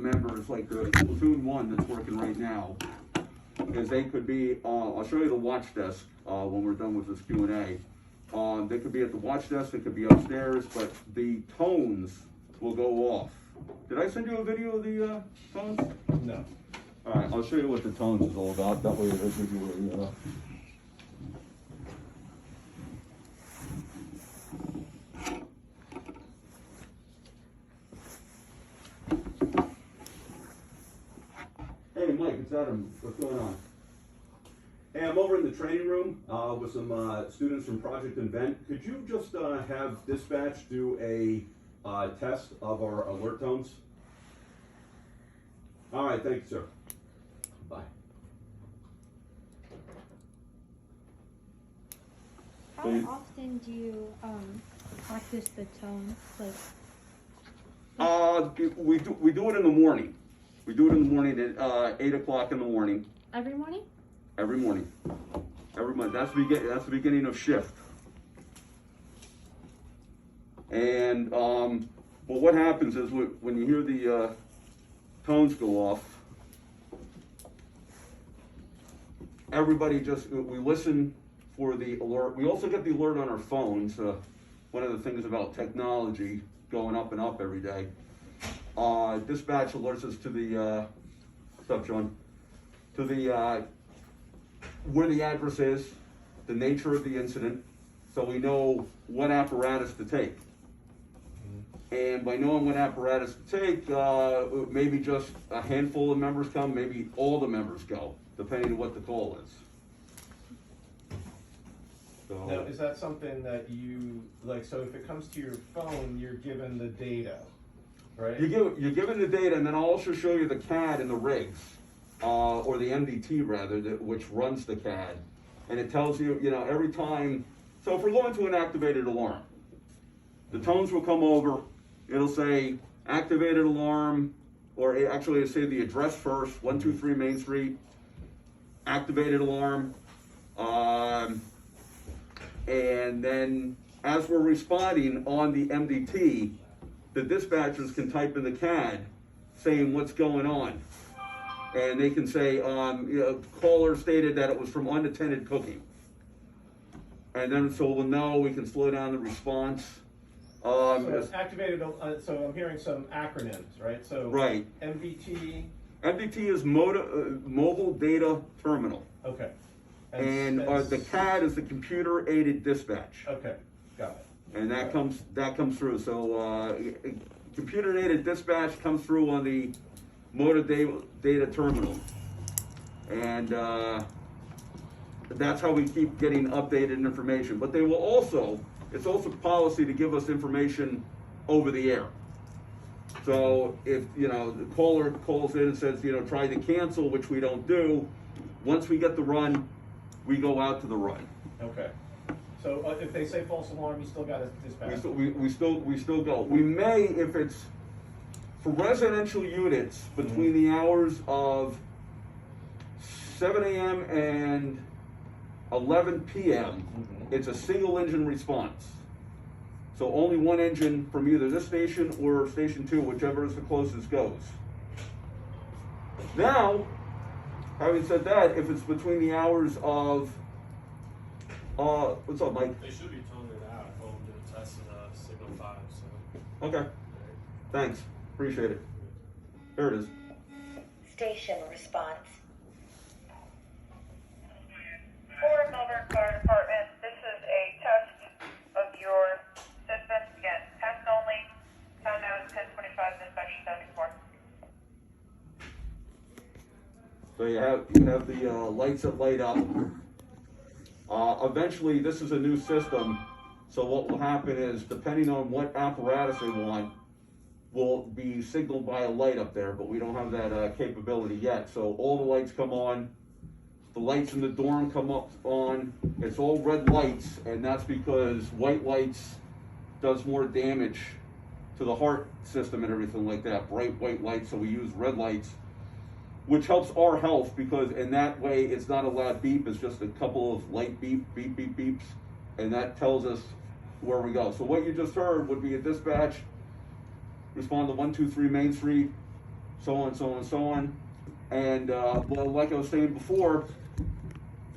the members, like the platoon one that's working right now, is they could be, I'll show you the watch desk when we're done with this Q&A. They could be at the watch desk, they could be upstairs, but the tones will go off. Did I send you a video of the tones? No. All right, I'll show you what the tones is all about. That way it'll give you a... Hey, Mike, it's Adam. What's going on? Hey, I'm over in the training room with some students from Project Invent. Could you just have dispatch do a test of our alert tones? All right, thank you, sir. Bye. How often do you practice the tones? Like, We do it in the morning. We do it in the morning at 8 o'clock in the morning. every morning? Every morning. Every month. That's the beginning of shift. And but what happens is when you hear the tones go off, everybody we listen for the alert. We also get the alert on our phones. One of the things about technology going up and up every day. Dispatch alerts us to the what's up, John? To the where the address is, the nature of the incident, so we know what apparatus to take. And by knowing what apparatus to take, maybe just a handful of members come, maybe all the members go, depending on what the call is. So, Now, is that something that you, like, so if it comes to your phone, you're given the data, right? you're given the data, and then I'll also show you the CAD and the rigs, or the MDT rather, which runs the CAD. And it tells you, every time, so if we're going to an activated alarm, the tones will come over, it'll say activated alarm, or actually it'll say the address first, 123 Main Street, activated alarm, and then as we're responding on the MDT, the dispatchers can type in the CAD saying what's going on. And they can say, caller stated that it was from unattended cooking. And then so we'll know, we can slow down the response. So it's activated, so I'm hearing some acronyms, right? So Right. MDT. MDT is Mobile Data Terminal. Okay. And the CAD is the Computer Aided Dispatch. Okay, got it. And that comes through. So Computer Aided Dispatch comes through on the Motor Data Terminal. And that's how we keep getting updated information. But they will also, it's also policy to give us information over the air. So if, the caller calls in and says, try to cancel, which we don't do, once we get the run, we go out to the run. Okay. So if they say false alarm, you still got to dispatch? We still go. We may, if it's for residential units between the hours of 7 a.m. and 11 p.m., it's a single engine response. So only one engine from either this station or station 2, whichever is the closest, goes. Now, having said that, if it's between the hours of, what's up, Mike? They should be toning it out. I told them to test signal 5, so. Okay, thanks, appreciate it. There it is. Station response. For Millburn Fire Department, this is a test of your system. Again, test only. Countdown is 10:25, dispatch 74. So you have the lights that light up. Eventually, this is a new system, so what will happen is, depending on what apparatus they want, will be signaled by a light up there, but we don't have that capability yet. So all the lights come on, the lights in the dorm come up on, it's all red lights, and that's because white lights does more damage to the heart system and everything like that, bright white lights, so we use red lights, which helps our health, because in that way it's not a loud beep, it's just a couple of light beep, beep, beep, beeps, and that tells us where we go. So what you just heard would be a dispatch, respond to 123 Main Street, so on, so on, so on. And, well, like I was saying before,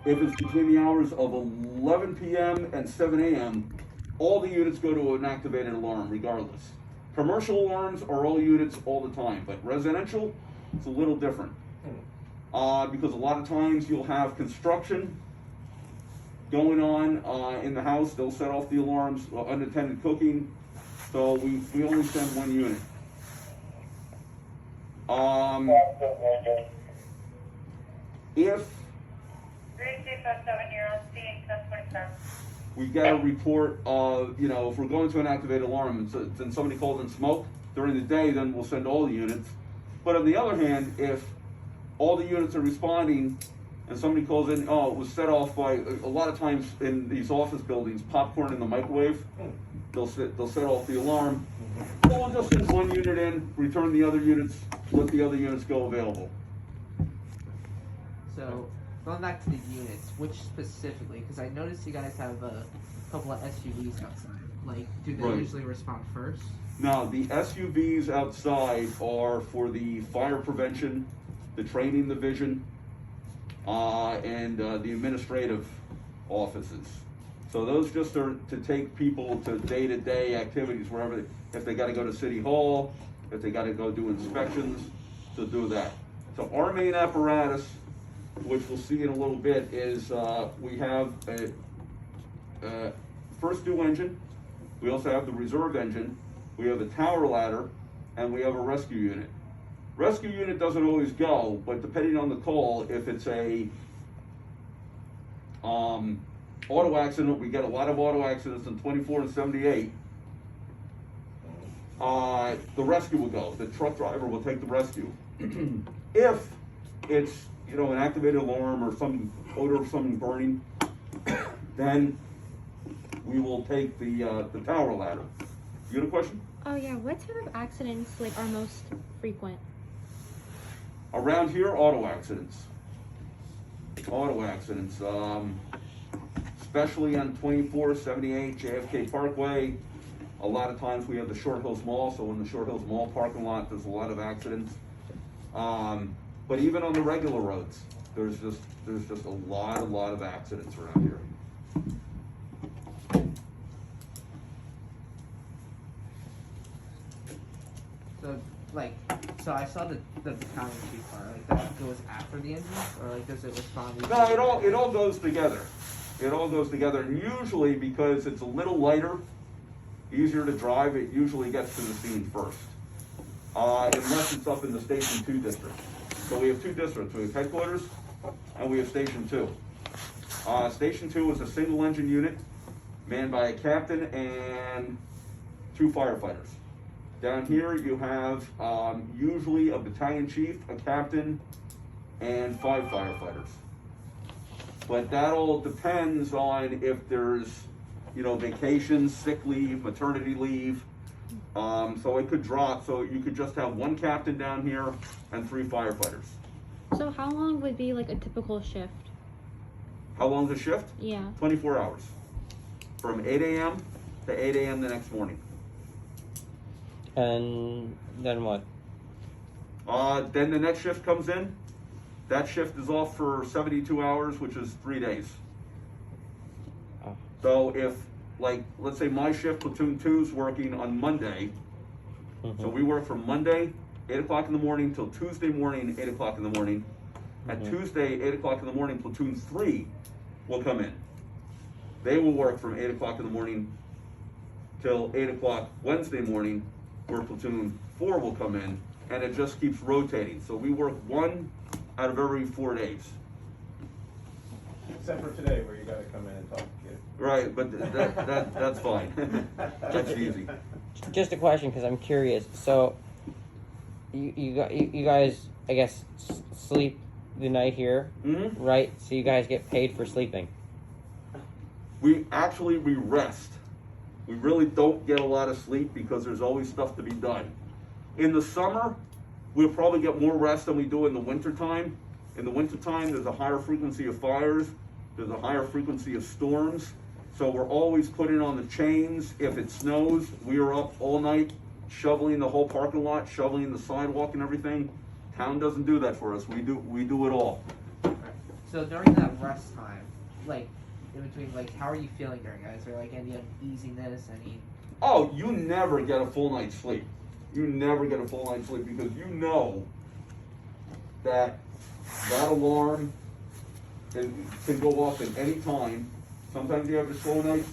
if it's between the hours of 11 p.m. and 7 a.m., all the units go to an activated alarm regardless. Commercial alarms are all units all the time, but residential, it's a little different. Because a lot of times you'll have construction going on in the house. They'll set off the alarms, unattended cooking. So we only send one unit. If 3257, you're on scene, 1027. we get a report of, you know, if we're going to an activated alarm and somebody calls in smoke during the day, then we'll send all the units. But on the other hand, if all the units are responding and somebody calls in, oh, it was set off by, a lot of times in these office buildings, popcorn in the microwave, they'll set off the alarm. Well, we'll just send one unit in, return the other units, let the other units go available. So, going back to the units, which specifically, because I noticed you guys have a couple of SUVs outside. Like, do they Right. usually respond first? Now, the SUVs outside are for the fire prevention, the training division, and the administrative offices. So those just are to take people to day-to-day activities, wherever, if they gotta go to City Hall, if they gotta go do inspections, to do that. So our main apparatus, which we'll see in a little bit, is we have a first due engine, we also have the reserve engine, we have a tower ladder, and we have a rescue unit. Rescue unit doesn't always go, but depending on the call, if it's a auto accident, we get a lot of auto accidents in 24 and 78. The rescue will go. The truck driver will take the rescue. If it's, you know, an activated alarm or some odor of something burning, then we will take the tower ladder. You got a question? Oh yeah, what type of accidents like are most frequent? Around here, auto accidents. Auto accidents, especially on 2478 JFK Parkway. A lot of times we have the Short Hills Mall, so in the Short Hills Mall parking lot, there's a lot of accidents. But even on the regular roads, there's just a lot of accidents around here. So, like, so I saw the battalion chief car. Like, that goes after the engine, or like, does it respond? No, it all goes together. It all goes together, and usually because it's a little lighter, easier to drive, it usually gets to the scene first. Unless it's up in the Station 2 district. So we have two districts. We have headquarters and we have Station 2. Station 2 is a single engine unit manned by a captain and 2 firefighters. Down here you have usually a battalion chief, a captain, and 5 firefighters. But that all depends on if there's, you know, vacations, sick leave, maternity leave. So it could drop, so you could just have 1 captain down here and 3 firefighters. So how long would be like a typical shift? How long's the shift? Yeah. 24 hours. From 8 a.m. to 8 a.m. the next morning. And then what? Then the next shift comes in. That shift is off for 72 hours, which is 3 days. Oh. So if, like, let's say my shift, platoon 2 is working on Monday. Mm-hmm. So we work from Monday, 8 o'clock in the morning, till Tuesday morning, 8 o'clock in the morning. At Tuesday, 8 o'clock in the morning, platoon 3 will come in. They will work from 8 o'clock in the morning till 8 o'clock Wednesday morning, where platoon 4 will come in, and it just keeps rotating. So we work 1 out of every 4 days. Except for today, where you gotta come in and talk to kids. Right, but that's fine. That's easy. Just a question, because I'm curious. So, you guys, I guess, sleep the night here, Mm-hmm. right? So you guys get paid for sleeping. We rest. We really don't get a lot of sleep because there's always stuff to be done. In the summer, we'll probably get more rest than we do in the wintertime. In the wintertime, there's a higher frequency of fires, there's a higher frequency of storms, so we're always putting on the chains. If it snows, we are up all night shoveling the whole parking lot, shoveling the sidewalk and everything. Town doesn't do that for us. We do it all. Alright. So during that rest time, like in between, like how are you feeling during it? Is there like any uneasiness? Any? Oh, you never get a full night's sleep. You never get a full night's sleep because you know that alarm can go off at any time. Sometimes you have a slow night,